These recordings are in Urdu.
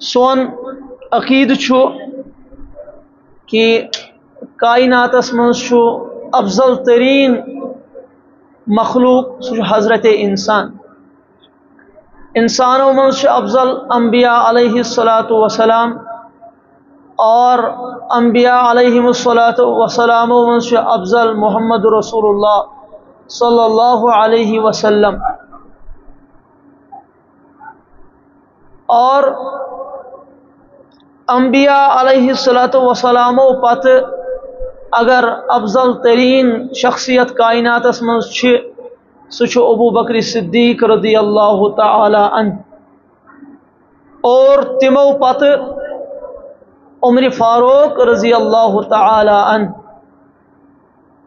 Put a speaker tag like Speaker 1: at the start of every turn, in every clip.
Speaker 1: سون عقید کہ کائناتس مز افضل ترین مخلوق سہ حضرت انسان. انسانوں مز افضل انبیاء علیہ الصلاۃ وسلام اور انبیاء علیہ الصلاۃ وسلام مز افضل محمد رسول اللہ صلی اللہ علیہ وسلم. اور انبیاء علیہ الصلاۃ وسلام پتہ اگر افضل ترین شخصیت کائناتس مز سہ ابو بکر صدیق رضی اللہ تعالی عنہ، اور تمو پتہ عمر فاروق رضی اللہ تعالی عنہ،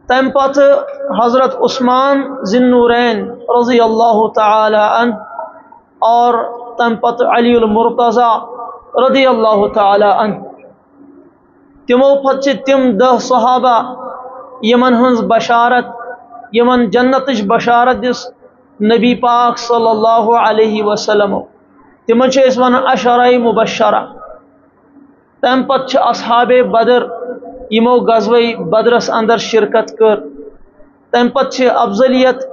Speaker 1: تم پتہ حضرت عثمان ذی النورین رضی اللہ تعالی عنہ، اور تم پتہ علی المرتضی رضی اللہ تعالی عنہ. تمو پتہ تم 10 صحابہ یمن ہنز بشارت، یمن جنتش بشارت دس نبی پاک صلی اللہ علیہ وسلم. تمن اس ونان عشرہ مبشرہ. تم پتہ اصحاب بدر یمو غزوہ بدرس اندر شرکت کر. تم پتہ افضلیت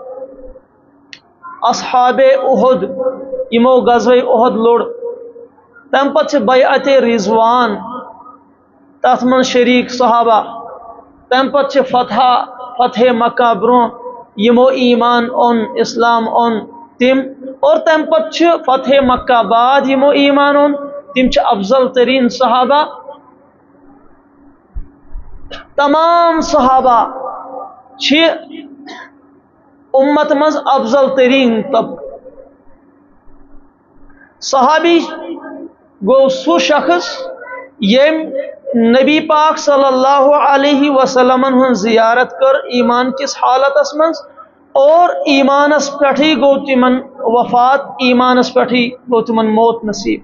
Speaker 1: اصحاب احد یمو غزوہ احد لڑ. تم پتہ بیعت رضوان تات من شریک صحابہ. تم پتہ فتح مکہ برو یمو ایمان اون اسلام اون تم. اور تم پتہ فتح مکہ بعد یمو ایمان اون تم افضل ترین صحابہ. تمام صحابہ امت مز افضل ترین طبق. صحابی گو سو شخص یم نبی پاک صلی اللہ علیہ وسلم ہن زیارت کر ایمان کس حالت مز، اور ایمانس پٹھی گو تمن وفات، ایمانس پٹھی گو تمن موت نصیب.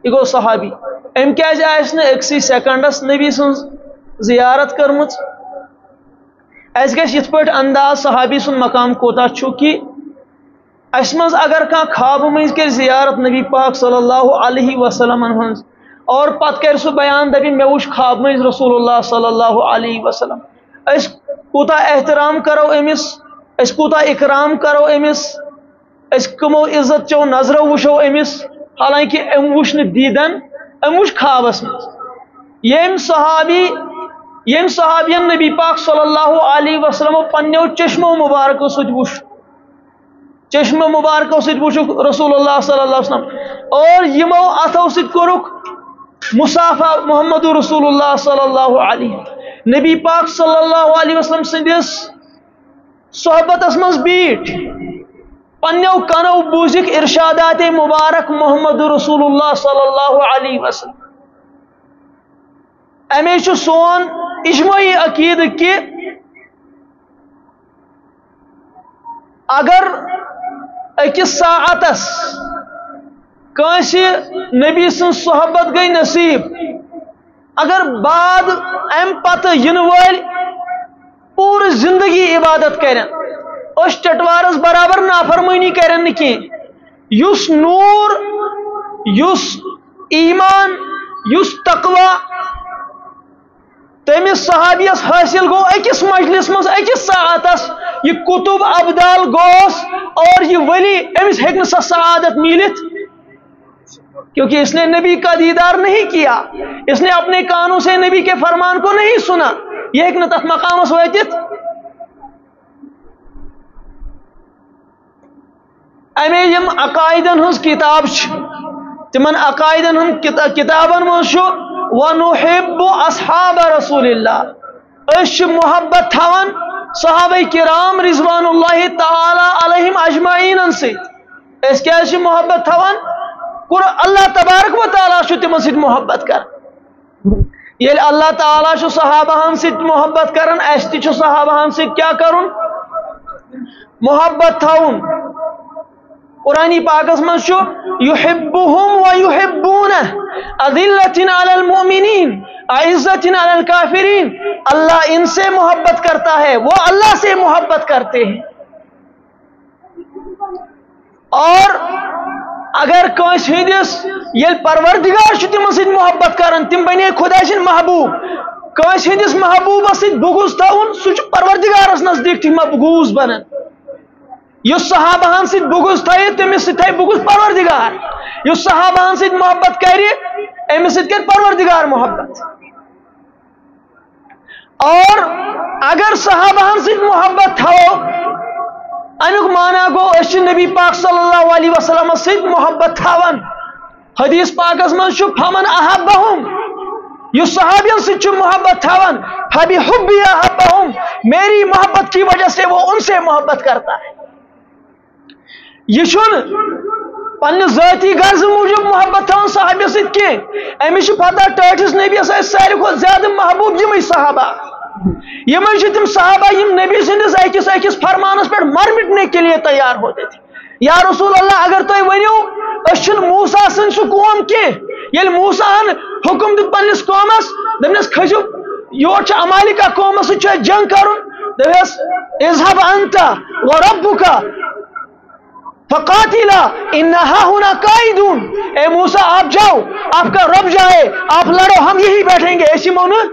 Speaker 1: یہ گو صحابی. ام کیاز آس نہ اکسی سیکنڈس نبی سن زیارت کرمت. اس گژھِ یتھ پٲٹھۍ انداز صحابی سن مقام کوتا چھُ کہ اس مز اگر کان خواب مز کر زیارت نبی پاک صلی اللہ علیہ وسلم ہنز، اور پت کر سہ بیان دپی مے وچ خواب مز رسول اللہ صلی اللہ علیہ وسلم، اس کوتا احترام کرو امس، اس کوتا اکرام کرو امس، اس کمو عزت چو نظرو وشو امس، حالانکہ ام وچ نہ دیدن، ام وچ خوابس مز. یم صحابین نبی پاک صلی اللہ علیہ وسلم پنو چشمو مبارکو سۭتۍ وچھ، چشمو مبارکو سۭتۍ وچھُکھ رسول اللہ صلی اللہ علیہ وسلم، اور یمو اتھو سۭتۍ کوٚرُکھ مصافہ محمد رسول اللہ صلی اللہ علیہ وسلم. نبی پاک صلی اللہ علیہ وسلم سندس صحبتس مز بیٹھ، پنو کنو بوزک ارشادات مبارک محمد رسول اللہ صلی اللہ علیہ وسلم. امی سون اجماعی عقید کہ اگر اکس ساعتس کنس نبی سن صحبت گئی نصیب، اگر بعد ام پتہ ین ول پور زندگی عبادت کرن، اس چٹوارس برابر نافرمانی کرن کی، یس نور، یس ایمان، یس تقوی تمس صحابیس حاصل گو اکس مجلس مز اکس ساعتس، یہ کتب ابدال گوس اور یہ ولی امس ہیکن سا سعادت ملت، کیونکہ اس نے نبی کا دیدار نہیں کیا، اس نے اپنے کانوں سے نبی کے فرمان کو نہیں سنا، یہ ایک نتف مقامس ویتت. امی یم عقائدن ہز کتاب تمن عقائدن ہن کتابن مز وَنُحِبُّ أَصْحَابَ رسول اللہ، اس محبت تھاون صحابہ کرام رضوان اللہ تعالی علیہم اجمعین سے. اس کیا محبت تھاون اللہ تبارک و تعالی تمن سۭتۍ محبت کر. یل اللہ تعالی صحابہ سۭتۍ محبت کرن، اس تہ صحابہ سۭتۍ کیا کرن؟ محبت تھاون. قرآن پاکس من یحبهم ویحبونه اذلة علی المؤمنین اعزة علی الکافرین. اللہ ان سے محبت کرتا ہے، وہ اللہ سے محبت کرتے ہیں. اور اگر کنس ہندس یل پروردگار تمن ست محبت کران تم بنے خدا سن محبوب کنس ہندس محبوبس ست بغض تھون سہ پروردگارس نزدیک تھی بغض بنان یس صحابہن ست بغض تھے تمس ست تھے بغض پروردگار یس صحابہن ست محبت کر امس ست کر پروردگار محبت اور اگر صحابہن ست محبت تھو امیک مانا گو اس نبی پاک صلی اللہ علیہ وسلم ست محبت تھاون حدیث پاکس من فمن احبہم یس صحابین ست محبت تھاون فبحبی احبہم میری محبت کی وجہ سے وہ ان سے محبت کرتا ہے یہ پنہ ذاتی غرض موجود محبت تھاون صحابی ست کی امس پتہ ٹاٹھس نبیس ساروی کھت زیادہ محبوب یم صحابہ یم تم صحابہ یم نبی سندس اکس اکس فرمانس پہ مر مٹنے کے لیے تیار ہوتے تھے یا رسول اللہ اگر تھی ورو اس موسیٰ سن سہ قوم کی یل موسیٰ حکم دیت پنس قومس دپنس کھسو یور امالکہ قومس ست جنگ کرن دپس اذهب انت وربک فقاتلا انہا ہونا قائدون اے موسیٰ آپ جاؤ آپ کا رب جائے آپ لڑو ہم یہی بیٹھیں گے ایسی مونا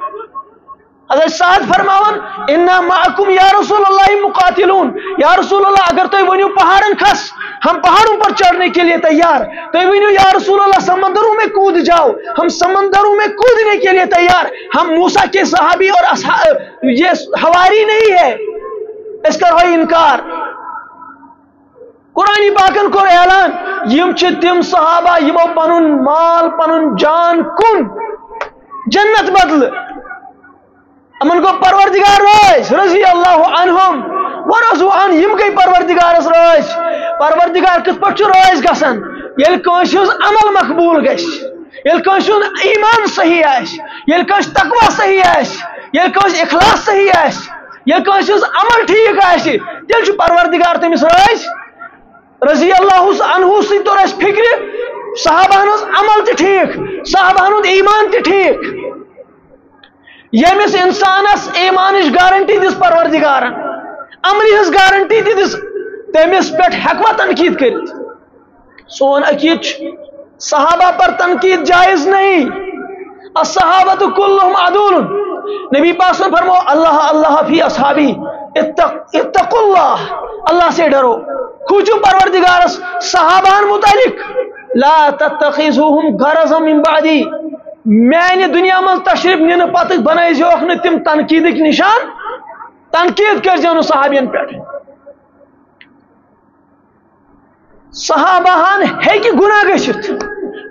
Speaker 1: حضرت سعد فرماون انا معکم یا رسول اللہ مقاتلون یا رسول اللہ اگر تو ونیو پہاڑن کھس ہم پہاڑوں پر چڑھنے کے لیے تیار تو ونیو یا رسول اللہ سمندروں میں کود جاؤ ہم سمندروں میں کودنے کے لیے تیار ہم موسیٰ کے صحابی اور یہ حواری نہیں ہے اس کا ہوئی انکار قرآن پاکن کور اعلان یم تم صحابہ یمو پنن مال پنن جان کن جنت بدل امن کو پروردگار راز رضی اللہ عنہم ورضوا عنہ یم گئی پروردگارس راز پروردگار کت پٹ راز گسن یل کنس عمل مقبول گش یل کنس ایمان صحیح آس یل کنس تقوی صحیح آس یل کنس اخلاص صحیح آس یل کنس عمل ٹھیک آس تیل پروردگار تمس راز رضی اللہ عنہ سی تو اس فکر صحابہن عمل تی ٹھیک صحابہن ایمان تی ٹھیک یمس انسانس ایمانش گارنٹی دس پروردگارن عملی ہز گارنٹی دس تمس پہ ہیکوا تنقید کرت سون عقید صحابہ پر تنقید جائز نہیں الصحابۃ کلہم عدول نبی پاک نے فرمایا اللہ اللہ فی اصحابی اتقوا اللہ اللہ سے ڈرو کھوچو پروردگارس صحابان متعلق لا تتخذوهم غرضا من بعدی میانہ دنیا من تشریف نن پتہ بنائیزیوکھ نہ تم تنقیدک نشان تنقید کرزیو نہ صحابین پہ صحابہان ہیکہ گناہ گژھت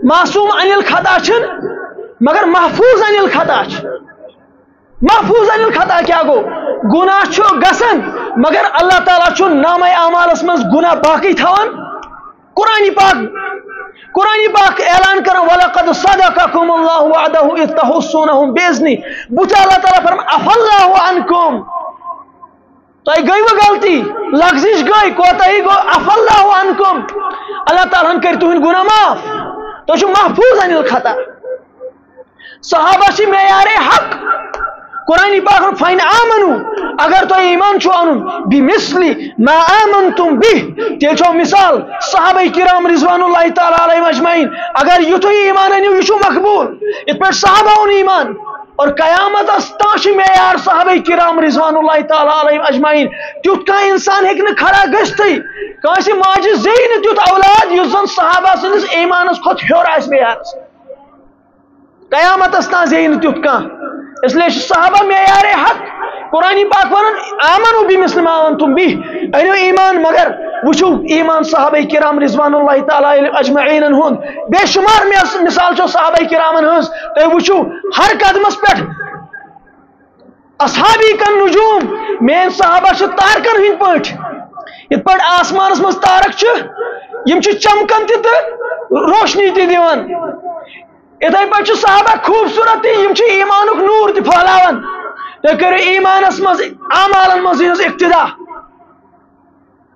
Speaker 1: معصوم عن الخطا چھن مگر محفوظ عن الخطا چھ محفوظ عن الخطا کیا گو گناہ چھو گسن مگر اللہ تعالیٰ چھو نامہ اعمالس مز گناہ باقی تھاون قرآن پاک اعلان کرن وَلَقَدْ صَدَقَكُمُ اللَّهُ وَعْدَهُ إِذْ تَحُسُّونَهُم بِإِذْنِهِ بچا اللہ تعالیٰ فرمایا عَفَا اللَّهُ عَنْكُمْ تو گئی وہ غلطی لغزش گئی کوتاہی گو عَفَا اللَّهُ عَنْكُمْ اللہ تعالیٰ کر تہند گناہ معاف تو چھو محفوظ عن الخطا صحابہ چھ معیار حق قرآن پاک فَإِنْ آمَنُوا اگر تو ایمان چھو انن بِمِثْلِ مَا آمَنْتُمْ بِهِ تیل چھو مثال صحابہ کرام رضوان اللہ تعالی علیہ اجمعین اگر یتو ایمان انیو یشو مقبول ات پر صحابہ ان ایمان اور قیامت استاش معیار صحابہ کرام رضوان اللہ تعالی علیہ اجمعین تیت کا انسان ہیکن کھڑا گشتی کانسی ماجی زین تیت اولاد یزن صحابہ سنس ایمانس خود ہور آس معیار قیامت استان زین تیت کا اس لیے صحابہ معیار حق قرآن پاک ونن آمنوا بمثل ما آمنتم به اینو ایمان مگر وچو ایمان صحابہ کرام رضوان اللہ تعالی اجمعین ہن بے شمار مثال چو صحابہ کرام ہنس تو وچو ہر قدمس پہ اصحابی کن نجوم مین صحابہ چھ تارکن ہند پٹ ات پٹ آسمانس مز تارک چھ یم چھ چمکن تہ روشنی تہ دیوان اتھے پہ صحابہ خوبصورت یم ایمانک نور تہ پھہلاون تو کرو ایمانس مز اعمالن مز اقتدا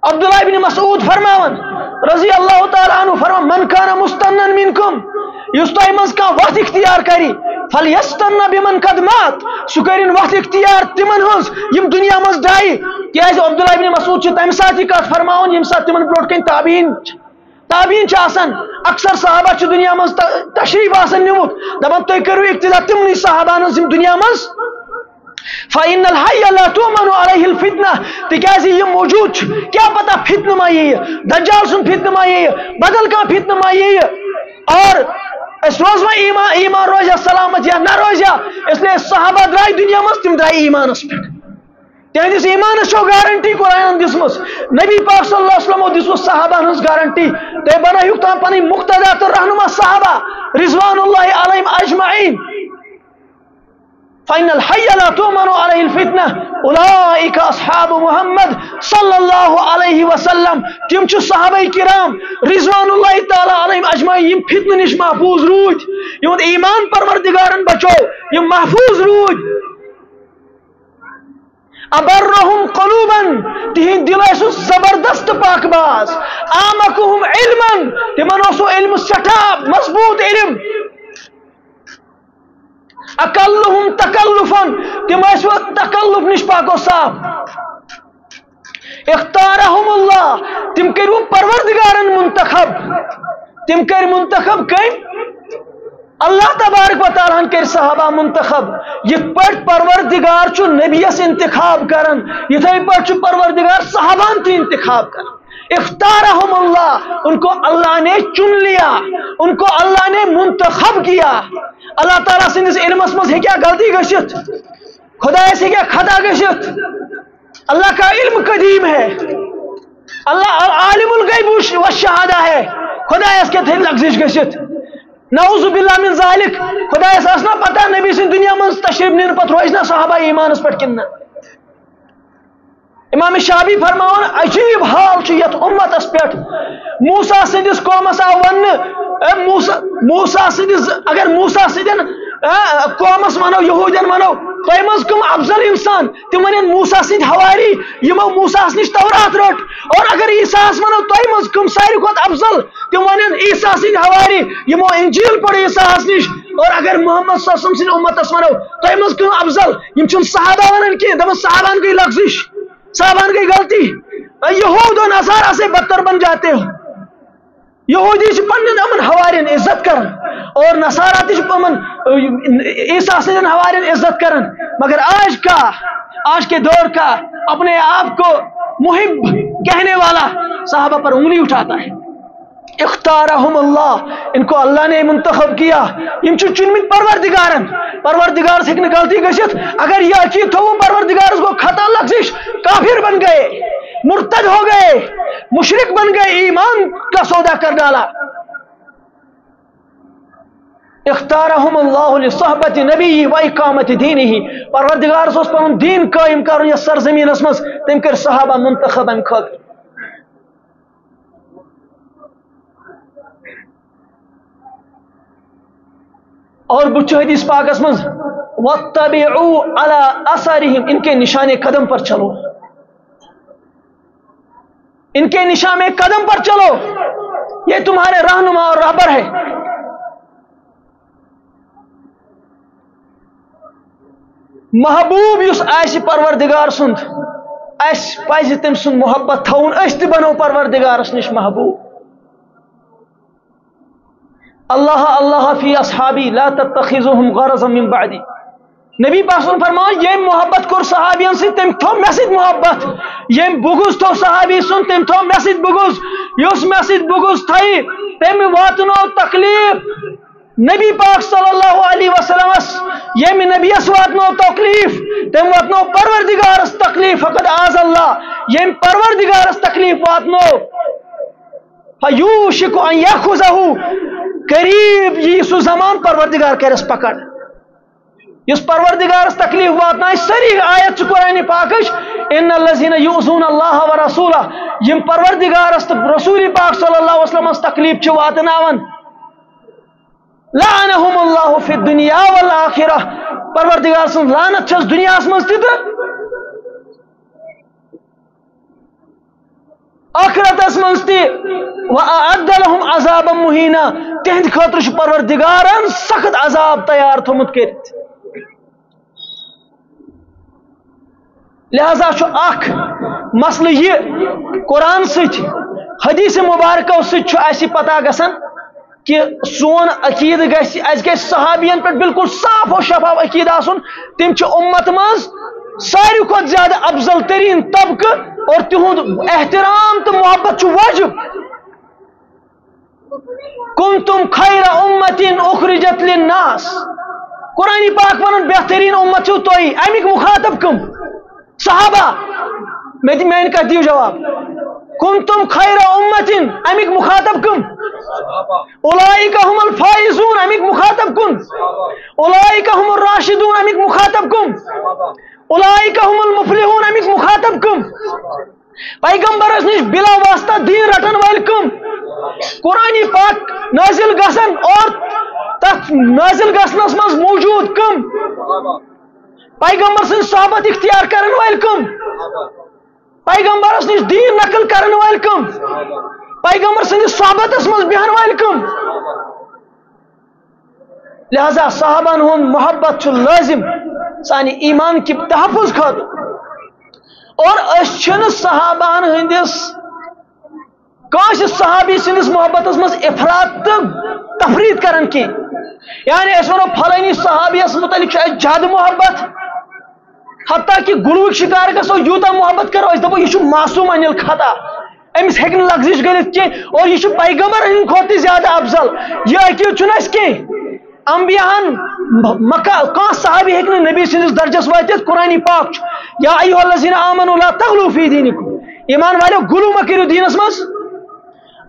Speaker 1: عبداللہ بن مسعود فرماون رضی اللہ تعالی عنہ فرمان من کان مستنن منکم یس تہ مز کا وقت اختیار کری فلیستن بمن قد مات سہ کرن وقت اختیار تمن ہنس یم دنیا مز ڈائی کیاز عبداللہ بن مسعود چھ تمہ ساتھ کت فرماون یم ساتھ تمن بروٹ کن تابعین تابعین آسان اکثر صحابہ چھ دنیا مز تشریف آسان نمت دپان تُہۍ کٔرِو اقتدا تمنٕے صحابان ہٕنٛز یِم دنیا مز فإن الحي لا تؤمن عليه الفتنة تکیازِ یہ موجود کیا پتہ فتنہ ما یہ دجال سن فتنہ ما یہ بدل کا فتنہ ما یہ اور اس روز میں ایمان روزہ سلامت یا نہ روزہ اس لیے صحابہ درائے دنیا مز تم درائے ایمان اس پہ تہندس ایمان چھو گارنٹی قرآن دسمس نبی پاک صلی اللہ علیہ وسلم دسمس صحابہ ہنس گارنٹی تے بنایو تم پنی مقتدا تو رہنما صحابہ رضوان اللہ علیہم اجمعین فإن الحي لا تؤمن عليه الفتنة أولئك أصحاب محمد صلى الله عليه وسلم تم چھ صحابہ کرام رضوان اللہ تعالی علیہم اجمعین یم فتنہ نش محفوظ روٗدۍ یہند ایمان پروردگارن بچو یم محفوظ روٗدۍ ابرهم قلوبا تہند دل زبردست پاک باز اعمقهم علما تمن اوسو علم سٹھا مضبوط علم اقلهم تکلفا تم اسو تکلف نش پاکو صاف اختارهم اللہ تم کرو پروردگارن منتخب تم کر منتخب کم اللہ تبارک و تعالیٰ کر صحابہ منتخب یہ پٹ پروردگار چو نبیس انتخاب کرن یہ پٹ چو پروردگار صحابان تی انتخاب کرن اختارہم اللہ ان کو اللہ نے چن لیا ان کو اللہ نے منتخب کیا اللہ تعالیٰ سندس علمس مز ہے کیا غلطی گشت خدا سے کیا خطا گشت اللہ کا علم قدیم ہے اللہ عالم الغیب والشہادہ ہے خدا اس کے تھے لغزش گشت نعوذ باللہ من ذالک خدا اس اسنا پتہ نبی سن دنیا من تشریف نین پت روزنا صحابہ ایمان اس پٹ کننا امام شابی فرماون عجیب حال چھ یت امت اس پٹ موسیٰ سندس قومس آو ون موسیٰ سندس اگر موسیٰ سندن قومس منو یہودین منو تۄہہِ منٛز کم افضل انسان تم ون موسیٰ سند ہواری یمو موسیٰ نش تورات رٹ اور اگر عیسیٰ منو تۄہہِ منٛز کم ساروی کھۄت افضل تم ون عیسیٰ سند ہواری یمو انجیل پڑھ عیسیٰ نش اور اگر محمد صلی اللہ علیہ وسلم سند امتس منو تۄہہِ منٛز کم افضل یم چھن صحابہ ونان کی دپان صحابان گئی لغزش صحابان گئی غلطی یہود و نصارہ سے بدتر بن جاتے ہو یہودی پنن امن ہوارین عزت کرن اور نصارہ تش پمن عیسیٰ سن ہوارین عزت کرن مگر آج کے دور کا اپنے آپ کو محب کہنے والا صحابہ پر انگلی اٹھاتا ہے اختارہم اللہ ان کو اللہ نے منتخب کیا یم چھ چنمت پروردگار سے غلطی گشت اگر یہ چیز تھو پروردگار کو خطا لغزش کافر بن گئے مرتد ہو گئے مشرک بن گئے ایمان کا سودا کر ڈالا اختارہم اللہ لصحبت نبی و اقامت دینہ پروردگار سوس پن دین قائم کرن یہ سرزمین اسمس تم کر صحابہ منتخب ام خاطر اور بچ حدیث پاک اسمز واتبعوا علی اثرہم ان کے نشان قدم پر چلو ان کے نشان قدم پر چلو یہ تمہارے رہنما اور رہبر ہے محبوب یس آس پروردگار سند اس پزِ تم سند محبت تھون اس تہ بنو پروردگارس نش محبوب اللہ اللہ فی اصحابی لا تتخذوهم غرضا من بعدی نبی پاک فرمان یم محبت کور صحابین سے تم تھو مسجد محبت یم بغض تھو صحابی سن تم تھو مسجد بغض یس مسجد بغض تھائی تم واتنو تکلیف نبی پاک صلی اللہ علیہ وسلم یم نبی واتنو تکلیف تم واتنو پروردگارس تکلیف فقد آز اللہ یم پروردگارس تکلیف واتنو فیوشک ان یاخذہ قریب یہ سو زمان پروردگار کرس پکڑ اس پروردگارس تکلیف واتنا سری آیت قرآن پاکش ان الذین یؤذون اللہ ورسولہ یم پروردگارس رسول پاک صلی اللہ علیہ وسلم تکلیف چھ واتناون لعنہم اللہ فی الدنیا والآخرہ پروردگار سن لعنت چھس دنیا مز تہ آخرت مز تہ وَأَعَدَّ لَهُمْ عَذَابًا مُهِينًا تہند خاطر پروردگارن سخت عذاب تیار تھومت کرت لہذا اخ مسئلہ یہ قرآن ست حدیث مبارکہ سے پتہ گژھان کہ سون عقید گژھِ صحابین پہ بالکل صاف و شفاف عقید آسن تم امت مز ساروی کھت زیادہ افضل ترین طبقہ اور تہد احترام تو محبت واجب کنتم خیر امت اخرجت للناس قرآن پاک ون بہترین امت چھو توئی امیک مخاطب کم صحابہ میں کا دیو جواب کنتم خیر امت امیک مخاطب کم اولئک هم الفائزون امیک مخاطب کن اولئک هم الراشدون امیک مخاطب کم اولئک هم المفلحون امیک مخاطب کم پیغمبر نش بلا واسطہ دین رٹن وال کم قرآن پاک نازل گسن اور تک نازل گسنس مز موجود کم پیغمبر سن صحابت اختیار کرن وال کم پیغمبر نش دین نقل کرن وال کم پیغمبر سن صحابت مز بہن وال کم لہذا صحابان ہن محبت لازم سانی ایمان کی تحفظ خاطر اور اشن صحابان ہندس کاش صحابی سندس محبت مز افراط تو تفرید کرن کی یعنی اس ونو فلانی صحابی اس متعلق زیادہ محبت حتیٰ کہ گلوک شکار گھو یوتا محبت کرو اس دپو یہ معصوم عن الخطا امس ہیکن لغزش گلت کی اور یہ پیغمبر ہند کھوتہ زیادہ افضل یہ عقید چھن اس کی انبیاءن کان صحابی ہیکن نبی سندس درجس واتت قرآن پاک یا ایھا الذین آمنوا لا تغلوا فی دینکم ایمان والو گلو مکرو دینس مز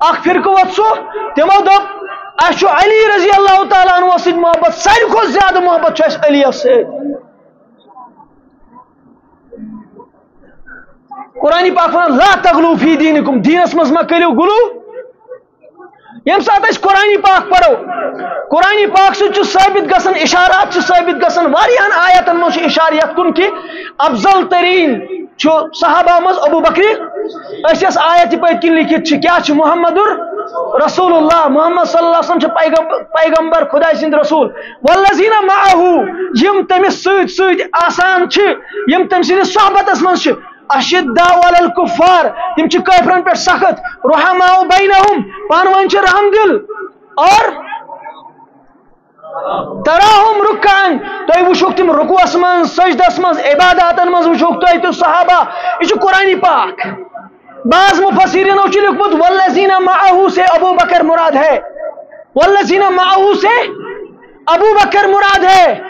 Speaker 1: اخ فرقہ وت سو تمو دپ اس علی رضی اللہ تعالیٰ عنہ سۭتۍ محبت ساروی کھۄتہٕ زیادہ محبت اس علی سۭتۍ قرآن پاک ونان لا تغلو فی دینکم دینس مز ما کریو گلو یم سات اس قرآن پاک پڑھو قرآن پاک سے ثابت گسن اشارات ثابت گسن واریاہن آیاتن مز اشاریت کن کہ افضل ترین صحابہ مز ابو بکر اس آیت پہ لکھت کیا محمد رسول اللہ محمد صلی اللہ علیہ وسلم پیغمبر خدا سند رسول والذین معه یم تمس سۭتۍ آسان یم تم سند صحبتس مز اشداء علی الکفار تم کافرن پہ سخت رحماء بینہم پانون رحم دل اور تراہم رکعن تو وچھوک تم رکوعس من سجدس من عباداتن من وچھوک تو صحابہ یہ قرآن پاک بعض مفسرین نے لکھت والذین معه سے ابو بکر مراد ہے والذین معه سے ابو بکر مراد ہے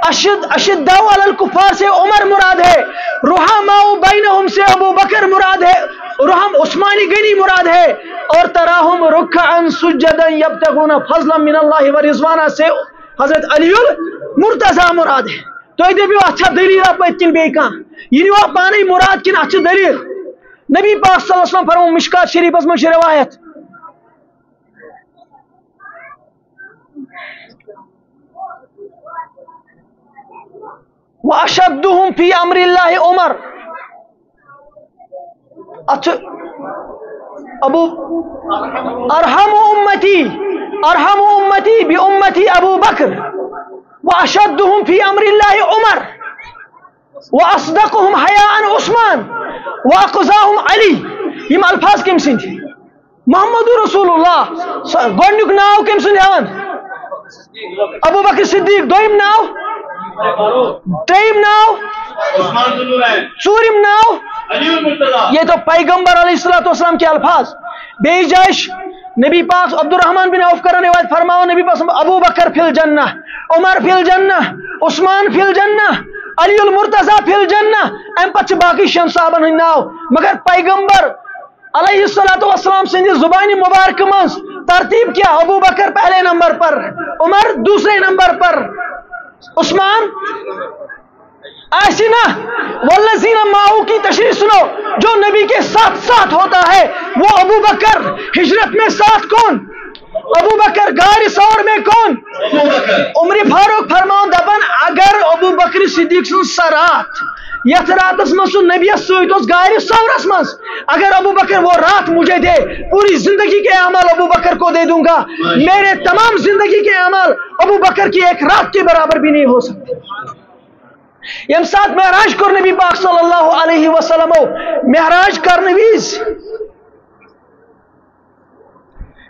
Speaker 1: اشداء علی الکفار سے عمر مراد ہے رحماء بینہم سے ابو بکر مراد ہے رحم عثمانی غنی مراد ہے اور تراہم رکعا سجدا یبتغون فضلا من اللہ ورضوانا سے حضرت علی المرتضی مراد ہے تو یہ دبیو اچھا دلیل پت کن بی کان یہ نیو پانے مراد کن اچھا دلیل نبی پاک صلی اللہ علیہ وسلم فرمو مشکات شریف میں روایت واشدهم فی امر اللہ عمر اچھا ابو ارحم امتی بی امتی ابو بکر واشدهم فی امر اللہ عمر واصدقهم حیاء عثمان واقضاهم علی یم الفاظ کم سند محمد رسول اللہ گونیک ناو کم سند ابو بکر صدیق دویم ناو تریم ناو ژوٗرِم ناو یہ تو پیغمبر علیہ السلام کے الفاظ بے جائش نبی پاک عبد الرحمن بن عوف کرنے والے فرماؤ نبی پاک ابو بکر فی الجنہ عمر فی الجنہ عثمان فی الجنہ علی المرتضی فی الجنہ ام پتہ باقی شن صحابن ہند ناو مگر پیغمبر علیہ السلام سندی زبانی مبارک مز ترتیب کیا ابو بکر پہلے نمبر پر عمر دوسرے نمبر پر عثمان آسینہ والذین معه کی تشریح سنو جو نبی کے ساتھ ساتھ ہوتا ہے وہ ابو بکر ہجرت میں ساتھ کون ابو بکر غار ثور میں کون عمر فاروق فرماؤ دپان اگر ابو بکر صدیق سن سرات یت راتس من سن نبی سیت غار ثورس من اگر ابو بکر وہ رات مجھے دے پوری زندگی کے اعمال ابو بکر کو دے دوں گا میرے تمام زندگی کے اعمال ابو بکر کی ایک رات کے برابر بھی نہیں ہو سکتے یم سات معراج کر نبی پاک صلی اللہ علیہ وسلم معراج کرنے ویز